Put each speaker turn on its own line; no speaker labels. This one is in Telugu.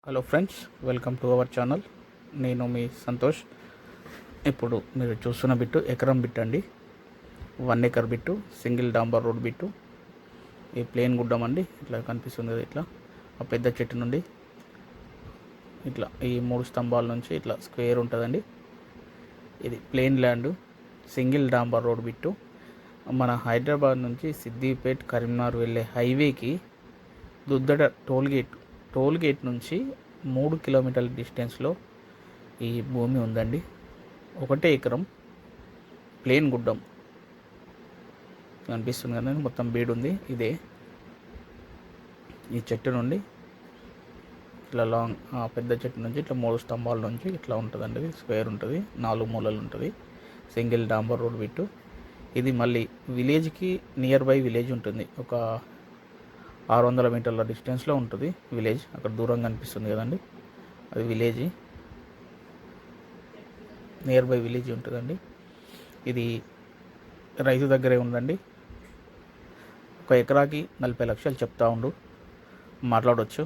Hello friends, welcome to our channel. నేను మీ సంతోష్. ఇప్పుడు మీరు చూస్తున్న బిట్టు ఎకరం బిట్ అండి. 1 ఎకర్ బిట్టు, సింగిల్ డాంబర్ రోడ్ బిట్టు. ఈ ప్లేన్ గుడ్డం అండి, ఇట్లా కనిపిస్తుంది కదా. ఇట్లా ఆ పెద్ద చెట్టు నుండి ఇట్లా ఈ 3 స్తంభాల నుంచి ఇట్లా స్క్వేర్ ఉంటుందండి. ఇది ప్లేన్ ల్యాండ్, సింగిల్ డాంబర్ రోడ్ బిట్టు. మన హైదరాబాద్ నుంచి సిద్దిపేట్, కరీంనగర్ వెళ్ళే హైవేకి దుద్దడ టోల్ గేట్ నుంచి 3 కిలోమీటర్ల డిస్టెన్స్లో ఈ భూమి ఉందండి. 1 ఎకరం ప్లేన్ గుడ్డం కనిపిస్తుంది కదండి. మొత్తం బీడు ఉంది. ఇదే ఈ చెట్టు నుండి ఇట్లా లాంగ్ పెద్ద చెట్టు నుంచి ఇట్లా 3 స్తంభాల నుంచి ఇట్లా ఉంటుందండి. ఇది స్క్వేర్ ఉంటుంది, 4 మూలలు ఉంటుంది. సింగిల్ డాంబర్ రోడ్ బిట్టు. ఇది మళ్ళీ విలేజ్కి నియర్ బై విలేజ్ ఉంటుంది. ఒక 600 మీటర్ల డిస్టెన్స్లో ఉంటుంది విలేజ్. అక్కడ దూరంగా కనిపిస్తుంది కదండి, అది విలేజ్. నియర్ బై విలేజ్ ఉంటుందండి. ఇది రైతు దగ్గరే ఉందండి. 1 ఎకరాకి 40 లక్షలు చెప్తా ఉండు, మాట్లాడవచ్చు.